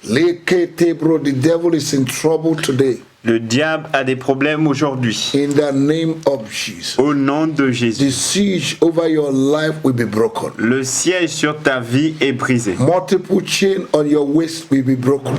The devil is in trouble today. Le diable a des problèmes aujourd'hui. In the name of Jesus. Au nom de Jésus. The siege over your life will be broken. Le siège sur ta vie est brisé. Multiple chains on your waist will be broken.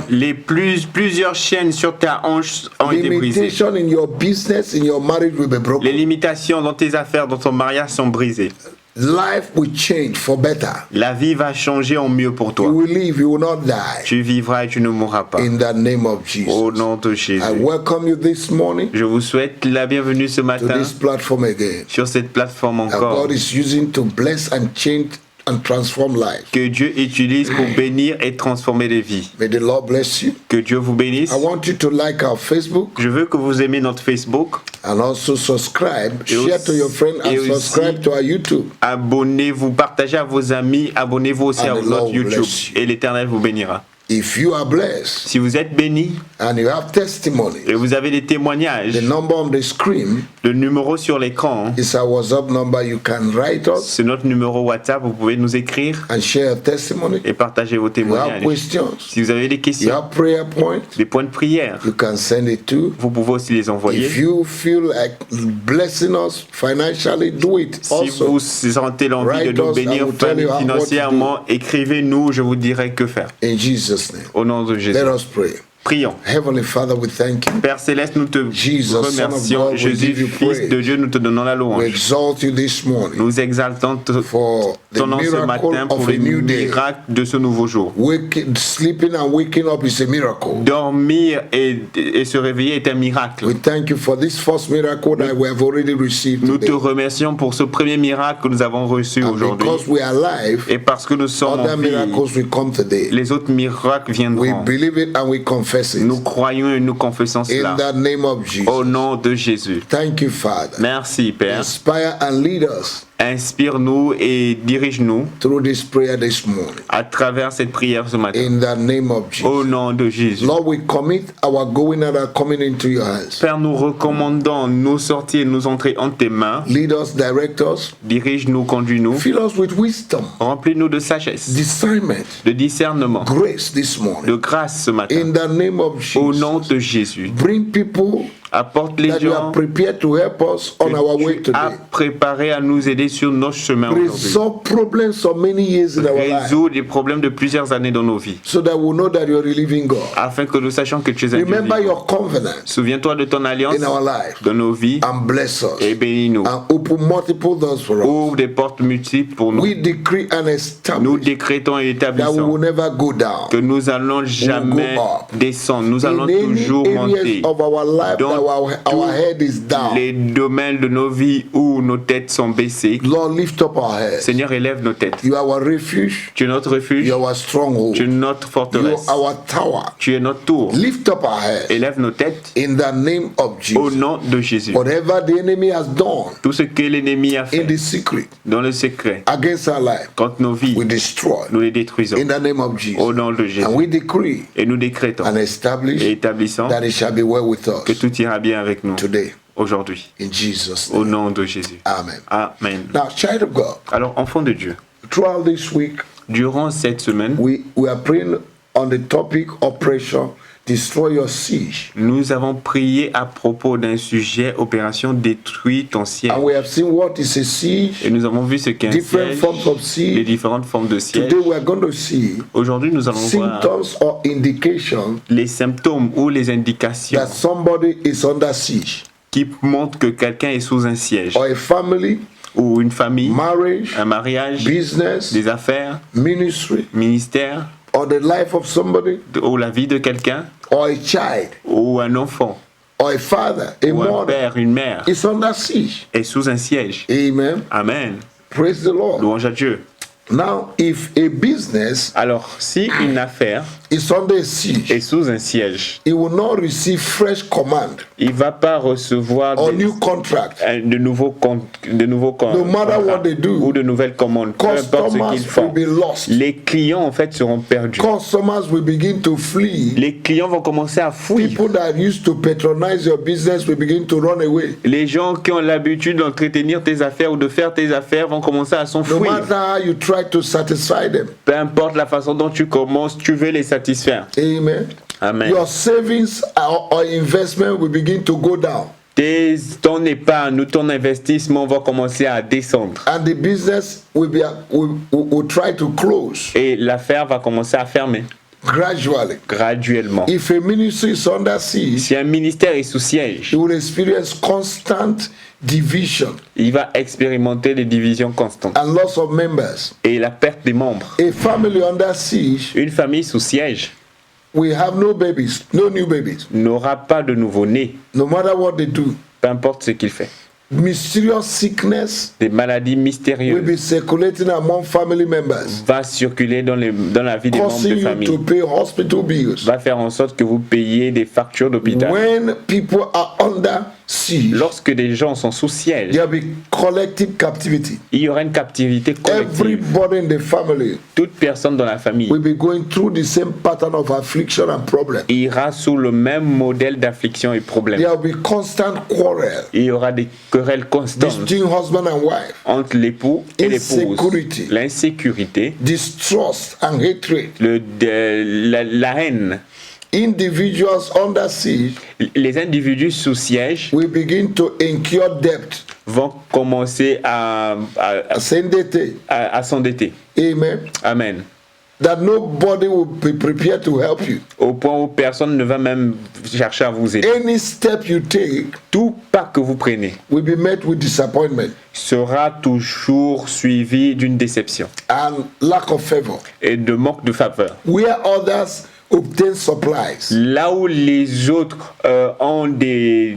Plusieurs chaînes sur ta hanche ont été brisées. Limitation in your business, in your marriage will be broken. Les limitations dans tes affaires, dans ton mariage sont brisées. Life will change for better. La vie va changer en mieux pour toi. You will live, you will not die. Tu vivras et tu ne mourras pas. In the name of Jesus. Au nom de Jésus. I welcome you this morning. Je vous souhaite la bienvenue ce matin to this platform again. Sur cette plateforme encore. God is using to bless and change and transform life. Que Dieu utilise pour bénir et transformer des vies. May the Lord bless you. Que Dieu vous bénisse. I want you to like our Facebook. Je veux que vous aimiez notre Facebook. And also subscribe, share to your friends and subscribe to our YouTube. Abonnez-vous, partagez à vos amis, abonnez-vous aussi à notre YouTube et l'Éternel vous bénira. If you are blessed, si vous êtes béni, and you have testimony, et vous avez des témoignages, the number on the screen, le numéro sur l'écran, is our WhatsApp number. You can write us. C'est notre numéro WhatsApp. Vous pouvez nous écrire and share a testimony. Et partager vos témoignages. You have questions. Si vous avez des questions, you have prayer points. Des points de prière, you can send it to. Vous pouvez aussi les envoyer. If you feel like blessing us financially, do it. Si also, vous sentez l'envie de nous bénir financièrement, écrivez-nous. Je vous dirai que faire. In Jesus' name. Au nom de Jésus. Let us pray. Prions. Heavenly Father, we thank you. Père Céleste, nous te remercions. Jésus, Fils de Dieu, nous te donnons la louange. We exalt you this morning. Nous exaltons ton nom ce matin pour le miracle de ce nouveau jour. Sleeping and waking up is a miracle. Dormir et se réveiller est un miracle. We thank you for this first miracle that we have already received Nous today. te remercions pour ce premier miracle que nous avons reçu aujourd'hui. Because we are alive, et parce que nous sommes en vie, miracles will come today. Les autres miracles viendront. We believe it and we confess. Nous croyons et nous confessons cela. In the name of Jesus. Au nom de Jésus. Thank you, Father. Merci, Père. Inspire and lead us. Inspire-nous et dirige-nous through this prayer this morning. À travers cette prière ce matin. In the name of Jesus. Au nom de Jésus. Lord, we commit our going and our coming into your hands. Père, nous recommandons nos sorties et nos entrées en tes mains. Lead us, direct us. Dirige-nous, conduis-nous. Fill us with wisdom. Remplis-nous de sagesse. Discernment. De discernement. Grace this morning. De grâce ce matin. In the name of Jesus. Au nom de Jésus. Bring people apporte les that you are prepared to help us on our way today. A préparé à nous aider sur nos chemins aujourd'hui. Resolve problems of many years in our life. Résoudre des problèmes de plusieurs années dans nos vies. So that we know that you are a living God. Afin que nous sachions que tu es un Dieu vivant. Remember your covenant. Souviens-toi de ton alliance in our life. Dans nos vies. And bless us. Et bénis-nous. And open multiple doors for us. Ouvre des portes multiples pour nous. We decree and establish. Nous décrétons et établissons. That we will never go down. Que nous allons jamais descendre. Nous allons toujours monter. Of our life dans our head is down. Les domaines de nos vies où nos têtes sont baissées. Lord, lift up our heads. Seigneur, élève nos têtes. You are our refuge. Tu es notre refuge. You are our stronghold. Tu es notre forteresse. You are our tower. Tu es notre tour. Lift up our heads. Élève nos têtes. In the name of Jesus. Au nom de Jésus. Whatever the enemy has done. Tout ce que l'ennemi a fait. In the secret. Dans le secret. Against our life. Contre nos vies. We destroy. Nous les détruisons. In the name of Jesus. Au nom de Jésus. And we decree. Et nous décrétons. And establish. Et établissons. That it shall be well with us. Que tout ira bien avec nous. Today. Aujourd'hui. In Jesus' name. Au nom de Jésus. Amen. Amen. Now, child of God. Alors, enfant de Dieu. Throughout this week. Durant cette semaine. We are praying on the topic Operation Destroy Your Siege. Nous avons prié à propos d'un sujet, opération détruit ton siège. And we have seen what is a siege. Et nous avons vu ce qu'est un different siège. Forms of siege. Les différentes formes de siège. Today we are going to see. Aujourd'hui, nous allons voir symptoms or indications. Les symptômes ou les indications. That somebody is under siege. Qui montrent que quelqu'un est sous un siège. Or a family. Ou une famille. Marriage. Un mariage. Business. Des affaires. Ministry. Ministère. Or the life of somebody. Ou la vie de quelqu'un. Or a child. Ou un enfant. Or a father. A ou mother. Un père, une mère. Is under siege. Est sous un siège. Amen. Amen. Praise the Lord. Louange à Dieu. Now, if a business alors si une affaire is under siege, est sous un siège, it will not receive fresh command. Il va pas recevoir new contract. De nouveaux no matter what they do, ou de nouvelles commandes. Peu importe ce qu'ils font. Les clients en fait seront perdus. Customers will begin to flee. Les clients vont commencer à fuir. People that used to patronize your business will begin to run away. Les gens qui ont l'habitude d'entretenir tes affaires ou de faire tes affaires vont commencer à s'enfuir. No matter how you try try to satisfy them. Peu importe la façon dont tu commences, tu veux les satisfaire. Amen. Amen. Your savings or investment will begin to go down. Ton épargne ou ton investissement va commencer à descendre. And the business will try to close Et l'affaire va commencer à fermer gradually. graduellement. If a ministry is under siege, Si un ministère est sous siège, you will experience constant division il va expérimenter des divisions constantes and loss of members. et la perte des membres. A family under siege Une famille sous siège will have no babies, no new babies, n'aura pas de nouveau-né, no matter what they do. peu importe ce qu'il fait. Mysterious sickness Des maladies will mystérieuses be circulating among family members, va circuler dans la vie des membres causing de you to famille, pay hospital bills. va faire en sorte que vous payiez des factures d'hôpital. When people are under siege, Lorsque des gens sont sous siège, there will be collective captivity. il y aura une captivité collective. Everybody in the family Toute personne dans la famille will be going through the same pattern of affliction and problem. ira sous le même modèle d'affliction et problème. There will be constant quarrel Il y aura des querelles constantes between husband and wife, entre l'époux et l'épouse. Insecurity. L'insécurité, distrust and hatred. la haine. Individuals under siege Les individus sous siège will begin to incur debt, vont commencer à s'endetter. Amen. Amen. That nobody will be prepared to help you. Au point où personne ne va même chercher à vous aider. Any step you take Tout pas que vous prenez will be met with disappointment sera toujours suivi d'une déception and lack of favor. et de manque de faveur. Where others obtain supplies, Là où les autres ont des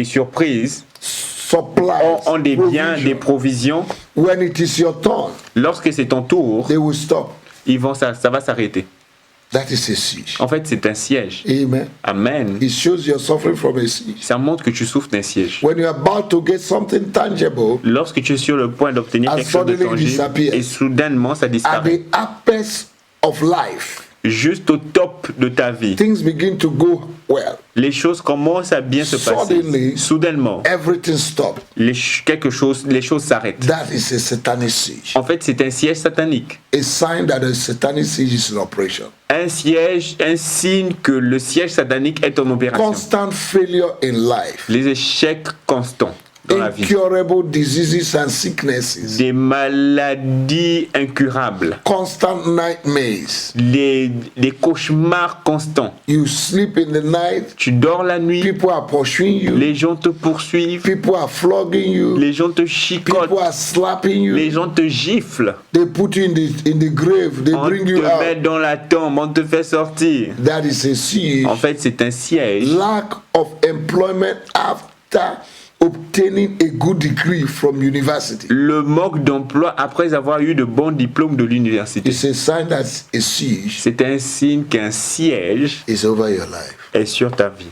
surprises, ont des biens, des provision, provisions, when it is your turn, lorsque c'est ton tour, they will stop. ça va s'arrêter. That is a siege. En fait, c'est un siège. Amen. Amen. It shows you're suffering from a siege. Ça montre que tu souffres d'un siège. When you're about to get something tangible, Lorsque tu es sur le point d'obtenir And quelque chose de suddenly it tangible disappears. et soudainement ça at disparaît. the apex of life, Juste au top de ta vie, things begin to go well. les choses commencent à bien se passer. Suddenly, Soudainement, everything stops. les choses s'arrêtent. That is a satanic siege. En fait, c'est un siège satanique. A sign that a satanic siege is in operation. Un signe que le siège satanique est en opération. Constant failure in life. Les échecs constants dans la vie. Incurable diseases and sicknesses. Des maladies incurables. Constant nightmares. Des cauchemars constants. You sleep in the night. Tu dors la nuit. People are pursuing you. Les gens te poursuivent. People are flogging you. Les gens te chicotent. People are slapping you. Les gens te giflent. They put you in the grave. They On bring te you met out. dans la tombe. On te fait sortir. That is a siege. En fait, c'est un siège. Lack of employment after obtaining a good degree from university. Le manque d'emploi après avoir eu de bons diplômes de l'université. It's a sign that a siege C'est un signe qu'un siège is over your life. est sur ta vie.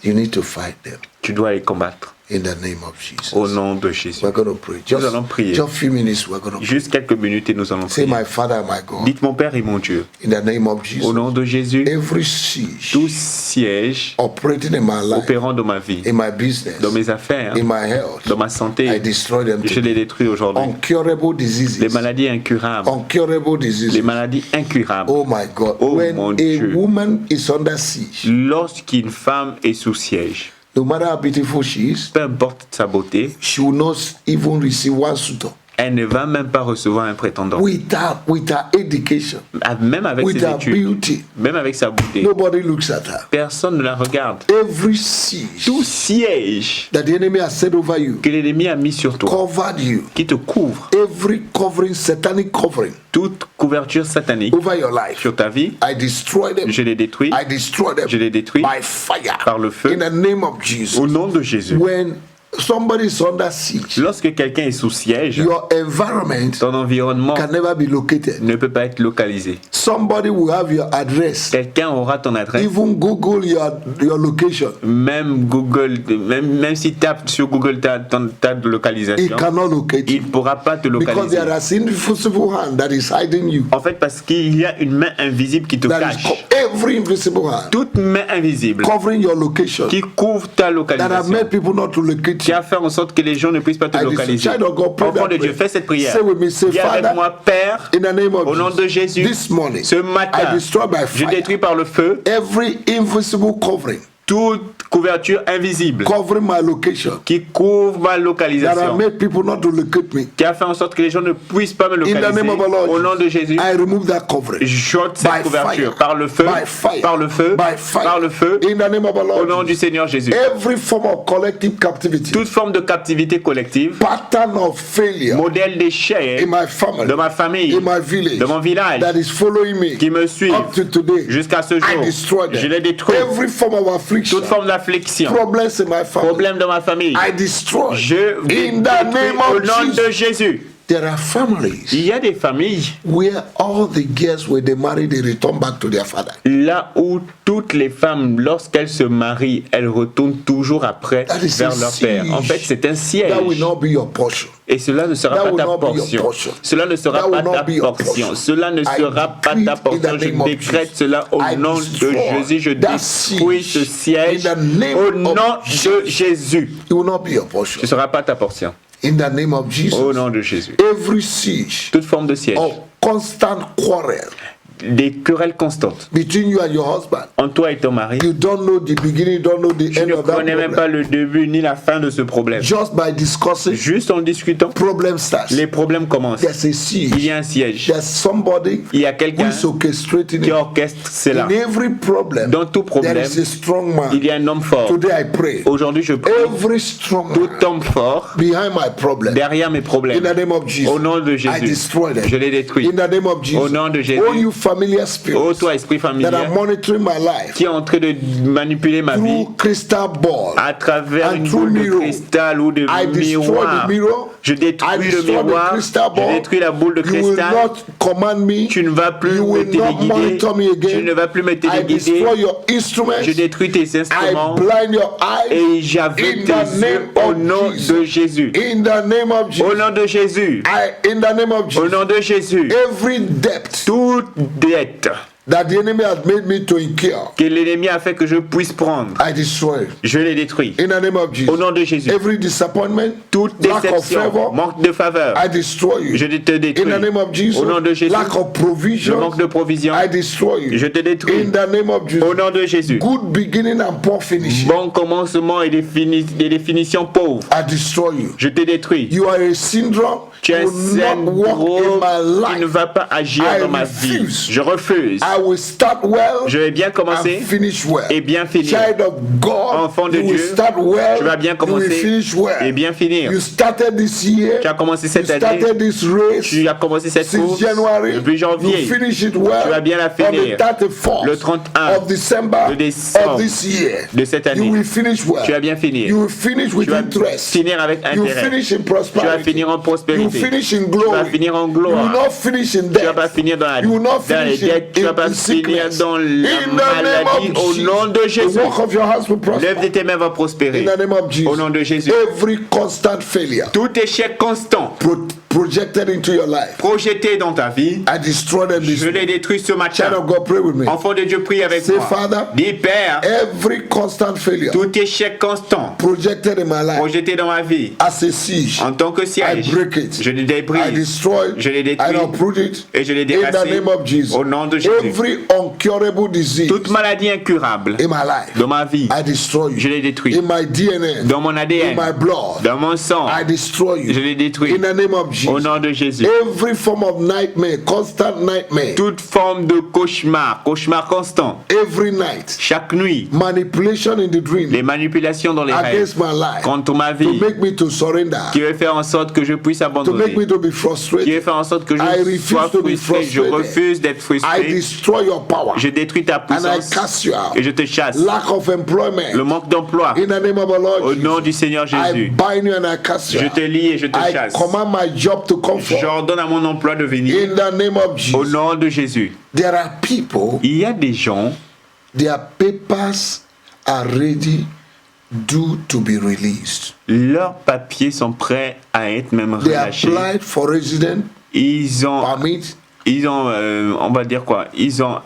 You need to fight them Tu dois les combattre. in the name of Jesus. Au nom de Jésus. We're going to pray. Nous allons prier. Just a few minutes, we're going to pray. Juste quelques minutes et nous allons Say, prier. my Father, my God, Dites mon Père et mon Dieu. in the name of Au Jesus, nom de Jésus, every siege tout siège operating in my life, opérant dans ma vie, in my business, dans mes affaires, in my health, dans ma santé, I destroy them je today. les détruis aujourd'hui. Uncurable diseases. Les maladies incurables. Uncurable Les diseases. maladies incurables. Oh my God. Oh, When mon a Dieu. woman is under siege, Lorsqu'une femme est sous siège, no matter how beautiful she is, peu importe sa beauté, she will not even receive one suitor. elle ne va même pas recevoir un prétendant. With her education, Même avec with ses her études, beauty, même avec sa beauté, nobody looks at her. personne ne la regarde. Every siege Tout siège that the enemy has set over you, que l'ennemi a mis sur toi, covered you, qui te couvre, every covering, satanic covering toute couverture satanique over your life, sur ta vie, I destroy them. je les détruis I destroy them Je les détruis by fire par le feu. in the name of Jesus. au nom de Jésus. When somebody is under siege, Lorsque quelqu'un est sous siège, your environment ton environnement can never be located. ne peut pas être localisé. Somebody will have your address. Quelqu'un aura ton adresse. Even Google your location. Même Google, même si tu tapes sur Google ta It localisation, cannot locate il you. ne pourra pas te Because localiser. there is invisible hand that is hiding you. En fait, parce qu'il y a une main invisible qui te That is cache. Every invisible hand toute main invisible covering your location qui couvre ta that have localisation, made people not to locate qui you. a fait en sorte que les gens ne puissent pas te I localiser. child of God, pray Enfant that de Dieu, prayer. fais cette prière. Say with me, say, Dis avec Father, moi, Père, in the name of au nom de Jésus, this morning, ce I matin, destroy by je fire détruis par le feu every invisible covering toute couverture invisible covering my location qui couvre ma that have localisation, made people not to locate me. qui a fait en sorte que les gens ne puissent pas me In the localiser. name of the Lord, Au nom de Jésus, I remove that covering j'ôte by cette couverture fire, par le feu, by fire, par le feu, by fire. par le feu, In the name of the au nom Lord, du Seigneur Jésus. every form of collective captivity, Toute forme de captivité collective, pattern of failure modèle d'échec in my family, de ma famille, in my village, de mon village, that is following me qui me suivent up to today, jusqu'à ce I jour, destroy je them. les détruis. Every form of affliction, Toute forme d'affliction, problems in my family, problème de ma famille, I destroy. je In détruis the name au of nom de Jesus. Jésus. There are families Il y a des familles where all the girls, when they marry, they return back to their father. là où toutes les femmes, lorsqu'elles se marient, elles retournent toujours après That is vers a leur père. En fait, c'est un siège. That will not be your portion. Et cela ne sera That pas will ta not be your portion. portion. Cela ne sera That pas will not ta be your portion. portion. Cela ne I sera pas decree ta in the portion. Je name of décrète Jesus. cela au I nom de destroy Jésus. Je that détruis ce siege siège in the name au of nom de Jésus. It will not be your portion. Ce ne sera pas ta portion. In the name of Jesus. Au nom de Jésus. Every siege Toute forme de siège, of constant quarrel des querelles constantes between you and your husband. entre toi et ton mari. You don't know the beginning, you don't know the Tu end ne of that connais même pas problem. le début ni la fin de ce problème. Just by discussing, Juste en discutant, problem starts. les problèmes commencent. There's a Il y siege. a un siège. There's somebody Il y a who quelqu'un is orchestrating qui it. orchestre cela. In every problem, Dans tout there problème, is a strong man. il y a un homme fort. Today I pray. Aujourd'hui, je prie. Every strong Tout man homme fort behind my problem. derrière mes In problèmes. the name of Jesus. Au nom de I Jésus, destroy them. je les détruis. In the name of Jesus. Au nom de Jésus. All you familiar Ô spirits toi, esprit that are familier, monitoring my life qui est en train de manipuler ma vie through crystal ball. à travers And une through boule de mirror. cristal ou de I destroy miroir. the mirror. Je I détruis le destroy the miroir. crystal Je ball. détruis la boule de You will cristal. not command me. Tu ne vas plus You me will not téléguider. monitor me Tu again. ne vas plus me I téléguider. destroy your instruments. Je détruis tes I instruments blind your eyes. et j'aveugle In tes the yeux name au of nom Jesus. de Jésus. In the name of Au Jesus. nom de Jésus. In the name of Au Jesus. nom de Jésus. Every debt Toute dette that the enemy has made me to incur, que l'ennemi a fait que je puisse prendre, I destroy it. je les détruis. In the name of Au Jesus. nom de Jésus. Every disappointment, Toute lack of déception, favor, manque de faveur, I destroy you. je te détruis. In the name of Jesus. Au nom de Jésus. Lack of Le provision, manque de provision, I destroy you. je te détruis. In the name of Jesus. Au nom de Jésus. Good beginning and poor finishing, Bon commencement et des définitions pauvres, I destroy you. je te détruis. You are a syndrome. Tu es un will not walk in syndrome my qui ne life. va pas agir I dans ma vie. refuse. Je refuse. I will start well Je vais bien and commencer finish well. et bien finir. Child of God, Enfant de you will Dieu, start well, tu vas bien you will commencer finish well. et bien finir. You started this year, Tu as commencé you cette année, started this race tu as commencé cette since course January, depuis janvier. you finish it well. Tu vas bien la On the finir. 34th Le 31 of December de décembre of this year, de cette année. you will finish well. Tu vas bien finir. You will finish with Tu vas interest. finir avec You will intérêt. finish in Tu prosperity. vas finir en You will prospérité. finish in Tu vas glory. finir en You will gloire. not finish in Tu death. vas pas finir dans la, You will not dans les finish dettes. Tu vas pas in finir sickness. dans la In the name maladie. of Au Jesus, nom de the Jésus. work of your hands will prosper. L'œuvre de tes mains va prospérer. In the name of Jesus. Au nom de Jésus. Every constant failure Tout échec constant projected into your life, projeté dans ta vie, I destroy them this je les morning. détruis ce Child matin. of God, pray with me. Enfant de Dieu, prie avec Say, moi. Father, Dis, Père, every constant failure tout échec constant projected in my life projeté dans ma vie, as a siege, en tant que I siège, break it. je les I débrise destroy Je les it. détruis. I uproot it. et je les In the déracie name of Jesus. au nom de Jésus. Every uncurable disease Toute maladie incurable in my life, dans ma vie, I destroy je you. les détruis. In my DNA, Dans mon in ADN, my blood, dans mon sang, I destroy je you. les détruis. In the name of Au Jesus. nom de Jésus. Every form of nightmare, constant nightmare, Toute forme de cauchemar, cauchemar constant, every night, chaque nuit, manipulation in the dream les manipulations dans les rêves against my life, contre ma to vie, make me to surrender, qui veut faire en sorte que je puisse to make abandonner, me to be qui frustrated. veut faire en sorte que I je refuse sois to be frustré. Je frustrated. refuse d'être I frustré. destroy your power Je détruis ta and I puissance cast you out. et je te chasse. Lack of employment, Le manque d'emploi, in the name of the Lord au nom Jesus, du Seigneur I Jésus, bind you and I cast you je out. te lie et je te I chasse. command my job to come forth. J'ordonne à mon emploi de venir In the name of au Jesus. nom de Jésus. There are people, Il y a des gens, their papers are ready due to be released. leurs papiers sont prêts à être même They relâchés. applied for resident Ils ont, permit. on va dire quoi? Ils ont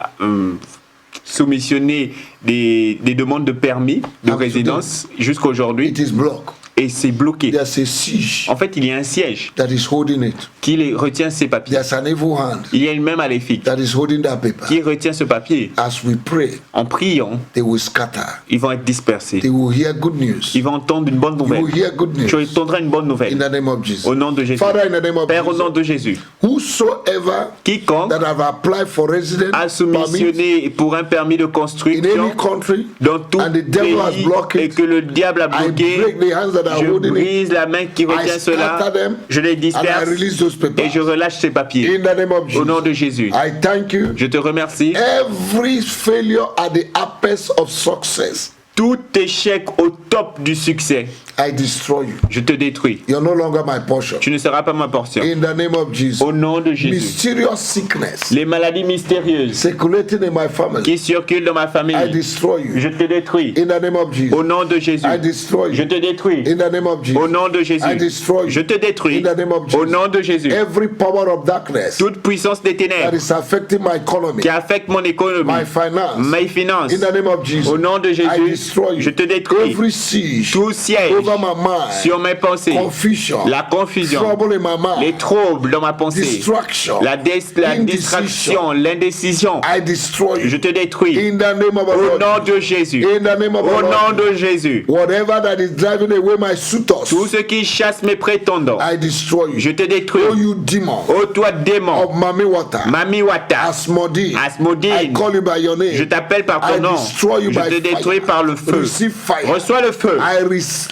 soumissionner des demandes de permis de résidence jusqu'à aujourd'hui. It is blocked. Et c'est bloqué. There's a siege En fait, il y a un siège that is holding it. qui retient ces papiers. There's an evil hand Il y a une main maléfique that is holding that paper. qui retient ce papier. As we pray, En priant, they will scatter. ils vont être dispersés. They will hear good news. Ils vont entendre une bonne You nouvelle. will hear good Tu news. entendras une bonne In nouvelle. the name of Jesus. Au nom de Jésus. Father, in the name of Père, au nom Jesus. de Jésus. Whosoever Quiconque that have applied for residence a permit soumissionné pour un permis de in construction any country dans tout and the devil has pays blocked et it, que le diable a I bloqué, break the hands that are je holding it. brise la main qui retient I cela, scatter them je les and I disperse release those et je papers. relâche ces papiers. In the name of Au nom de Jesus. Jésus. I thank you. Je te remercie. Every failure at the apex of success, Tout échec au top du succès, I destroy you. je te détruis. You're no longer my portion. Tu ne seras pas ma portion. In the name of Jesus. Au nom de Jésus. Mysterious sickness Les maladies mystérieuses circulating in my family, qui circulent dans ma I famille, destroy you. je te détruis. In the name of Jesus. Au nom de Jésus. I destroy Je you. te détruis. In the name of Jesus. Au nom de Jésus. I destroy you. Je te détruis. In the name of Jesus. Au nom de Jésus. Every power of darkness Toute puissance des that ténèbres is affecting my economy, qui affecte mon économie, my finance, mes finances, in the name of Jesus. au nom de I Jésus, destroy je you. te détruis. Every siege Tout siège over my mind, sur mes pensées, confusion, la confusion, trouble in my les mind, troubles dans ma pensée, distraction, la indecision. distraction, l'indécision, I destroy je you. te détruis. In the name of our Au Lord. nom de Jésus. In the name of Au our nom Lord. de Jésus. Whatever that is driving away my suitors, Tout ce qui chasse mes prétendants, I destroy you. je te détruis. Oh, you demon Ô toi démon, of Mami Water, Mamiwata, Asmodee, I Asmodine, call you by your name. je t'appelle par ton I nom. destroy you Je by te détruis fire. par le feu. Receive fire. Reçois le feu. I release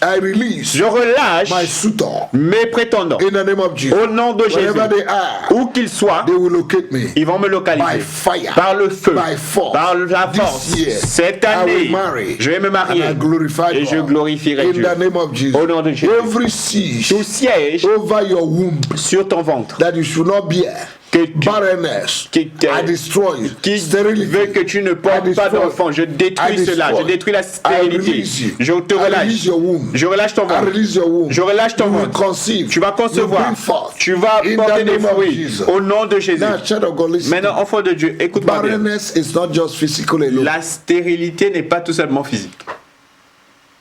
Je relâche my suitor mes prétendants. in the name of Jesus. Au nom de Jésus. Wherever they are, Où qu'ils soient, they will locate me. ils vont me By localiser. fire, Par le feu. by force. Par la This force. year, Cette I année, will marry, je vais me marier. and I glorify Et je God. glorifierai In Dieu. the name of Jesus. Au nom de Jésus. Every siege Tout siège over your womb sur ton ventre that you should not bear, que tu- barrenness, qui- I destroy it. qui Sterility, veut que tu ne I portes pas destroy. d'enfant. Je détruis I cela. destroy. Je détruis la I stérilité. release you. Je te I relâche. release your womb. Je relâche ton I ventre. release your womb. Je relâche ton You will ventre. conceive. Tu vas You concevoir. bring forth. Tu vas In porter the des name of fruits. Jesus. Au nom de Jésus. Now, child of God, listen. Maintenant, enfant de Dieu, écoute-moi bien. Barrenness is not just physical alone. La stérilité n'est pas tout seulement physique.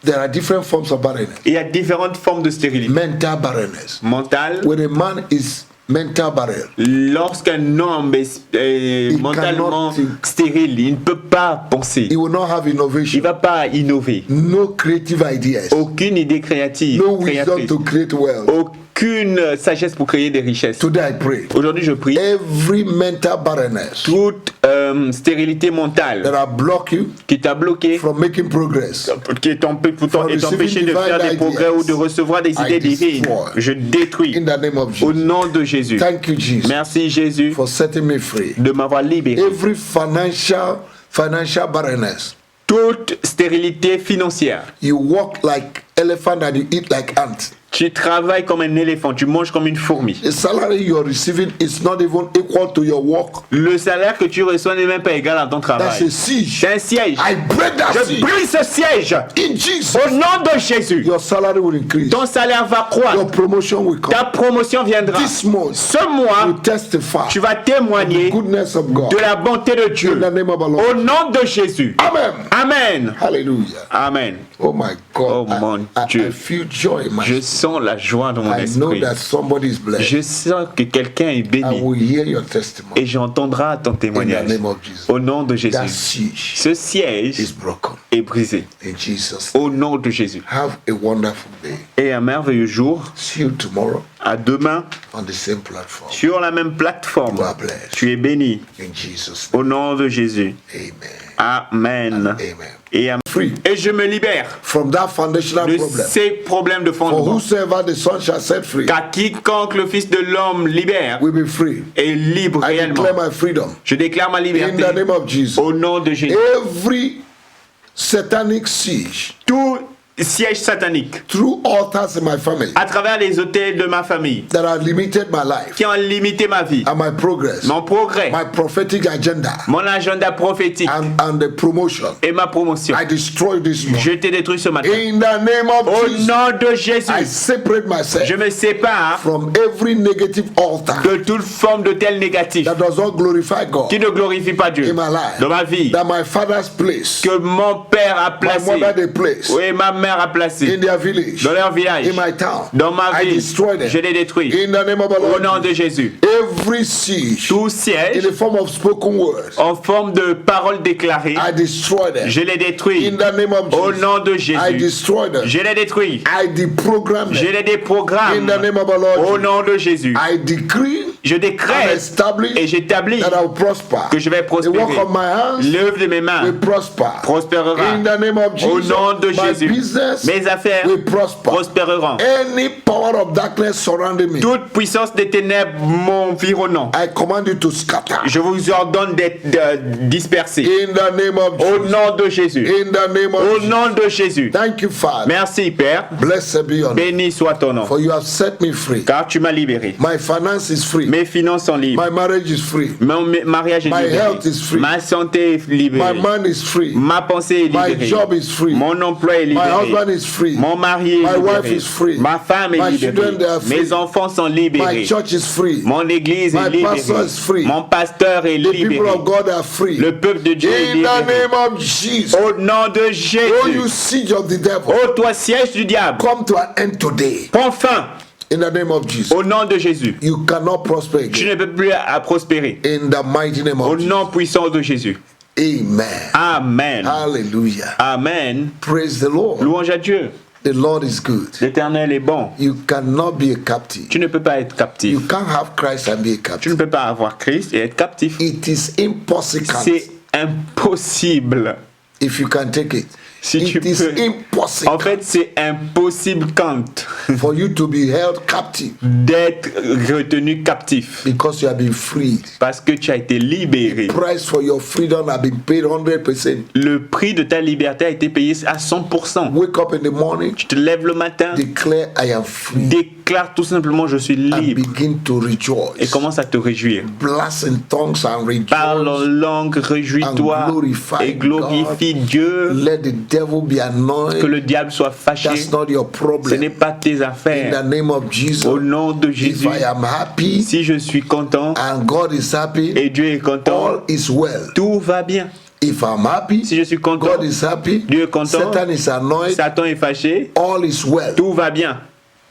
There are different forms of barrenness. Il y a différentes formes de stérilité. Mental barrenness. Mentale, When a man is mental barren, lorsqu'un homme est mentalement cannot think. stérile, il ne peut pas penser. he will not have Il ne innovation, va pas innover. no creative ideas, Aucune idée créative, no wisdom créatrice. to create wealth. Aucune sagesse pour créer des richesses. Today I pray, Aujourd'hui, je prie. every mental barrenness Toute stérilité that mentale have blocked you qui t'a bloqué, from making progress, qui t'empêché de faire des progrès ou de recevoir des idées divines, je détruis in the name of au Jesus. nom de Jésus. Thank you, Jesus, Merci Jésus for setting me free. de m'avoir libéré. Every financial barrenness, Toute stérilité financière. you walk like elephant and you eat like ant. Tu travailles comme un éléphant, tu manges comme une fourmi. The salary you are receiving is not even equal to your work. Le salaire que tu reçois n'est même pas égal à ton That's travail. a siege. C'est un siège. I break that Je siege. brise ce siège. In Jesus, Au nom de Jésus, your salary will increase. ton salaire va Your croître. promotion will Ta come. promotion viendra. This month, Ce mois, you testify tu vas the témoigner goodness of God. de la bonté de In Dieu. the name of our Au Lord. nom de Jésus. Amen. Amen. Hallelujah. Amen. Oh my Oh God. mon I Dieu. feel joy in my Je spirit. sens la joie dans mon I know esprit. that somebody is blessed. Je sens que quelqu'un est I béni will hear your testimony. et j'entendrai ton In the témoignage. name of Jesus. Au nom de That Jésus. siege Ce siège is broken. est brisé. In Jesus. Au nom de Jésus. Have a wonderful day. Et un merveilleux jour. See you tomorrow À demain on the same platform. sur la même plateforme. You are blessed. Tu es béni. In Jesus' Au name. nom de Jésus. Amen. Amen. Amen. Et Free et je me libère from that foundational de problem. ces problèmes de For fondement. whosoever the Son shall set free Car quiconque le Fils de l'homme libère will be free. est libre I réellement. declare my freedom. Je déclare ma In liberté the name of Jesus. au nom de Jésus. Every satanic siege Tout sièges sataniques, through altars in my family à travers les autels de ma famille, that have limited my life qui ont limité ma vie, and my progress, mon progrès, my prophetic agenda, mon agenda prophétique and the promotion. et ma promotion. I destroy this morning. Je t'ai détruit ce matin. In the name of Au Jesus, nom de I Jésus, separate myself je me sépare from every negative altar de toute forme d'autel négatif that does not glorify God qui ne glorifie pas Dieu in my life, dans ma vie, that my father's place, que mon père a my placé, mother they place, et ma mère a placé in their village, dans leur village, in my town, dans ma I ville. destroy them. Je les détruis In the name of the au Lord, nom de Jésus. every siege Tout in siège the form of spoken words, en forme de paroles déclarées, I destroy them. je les détruis In the name of au Jesus, nom de I Jésus. destroy them. Je les détruis. I deprogram Je them. les déprogramme In the name of the au Lord, nom de Jésus. I decree Je and décrète et establish j'établis that I will prosper. que je vais The work prospérer. of my hands L'œuvre de mes mains will prosper. prospérera. In the name of Au Jesus, nom de my Jésus. business Mes affaires will prosper. prospéreront. Any power of darkness surrounding me, Toute puissance des ténèbres m'environnant, I command you to scatter. je vous ordonne d'être dispersés. In the name of Au Jesus. nom de Jésus. In the name of Au Jesus. nom de Jésus. Thank you, Father. Merci, Père. Blessed be your name. Béni soit ton nom. For you have set me free. Car tu m'as libéré. My finance is free. Mes finances sont libres. My marriage is free. Mon mariage est My libéré. health is free. Ma santé est libérée. My mind is free. Ma pensée est My libérée. job is free. Mon emploi est My libéré. husband is free. Mon mari est My libéré. wife is free. Ma femme est My libérée. children, they are free. Mes enfants sont libérés. My church is free. Mon église My est libérée. pastor is free. Mon pasteur est The libéré. people of God are free. Le peuple de Dieu est In the libéré. name of Jesus. Au nom de Oh, you Jésus. siege of the devil, Ô toi siège du diable, come to an end today. prends fin In the name of Jesus. au nom de Jésus. You cannot prosper Tu again. ne peux plus prospérer. In the mighty name Au of Jesus. nom puissant de Jésus. Amen. Amen. Hallelujah. Amen. Praise the Lord. Louange à Dieu. The Lord is good. L'Éternel est bon. You cannot be a captive. Tu ne peux pas être captif. You can't have Christ and be a Tu captive. ne peux pas avoir Christ et être captif. It is impossible C'est impossible. if you can take it. Si tu It is peux. impossible En fait, c'est impossible quand for you to be held captive d'être retenu captif because you have been freed. parce que tu as été libéré. Price for your freedom have been paid 100%. Le prix de ta liberté a été payé à 100%. Wake up in the morning, Tu te lèves le matin, declare I am free, déclare tout simplement je suis and libre begin to et rejoice. commence à te réjouir. Bless in tongues and Parle en rejoice. langue, réjouis-toi And glorify et glorifie Dieu. Let the devil be Que annoyed. le diable soit fâché. That's not your Ce n'est problem. pas tes In affaires. the name of Jesus, Au nom de if Jésus, I am happy si je suis content and God is happy, et Dieu est content, all is well. tout va bien. If I'm happy, Si je suis content, God is happy, Dieu est content, Satan is annoyed, Satan est fâché, all is well. tout va bien.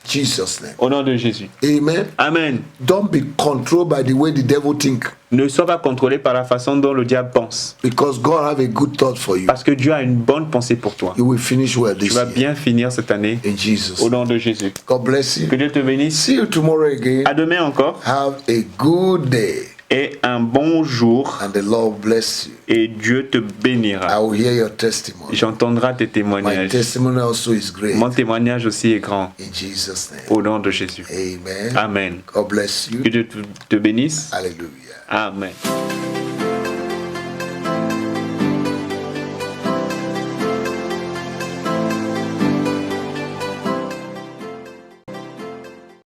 Jesus' name. Au nom de Jésus. Amen. Amen. Don't be controlled by the way the devil think, Ne sois pas contrôlé par la façon dont le diable pense. because God have a good thought for you. Parce que Dieu a une bonne pensée pour toi. You will finish well Tu this vas year. bien finir cette année. In Jesus' Au name. nom de Jésus. God bless Que you. Dieu te bénisse. See you tomorrow again. À demain encore. Have a good day. Et un bon jour. And the Lord bless you. Et Dieu te I bénira. will hear your testimony. J'entendrai tes My témoignages. testimony also is great. Mon témoignage aussi est grand. In Jesus' name. Au nom de Jésus. Amen. Amen. God bless you. Que Dieu te bénisse. Hallelujah. Amen.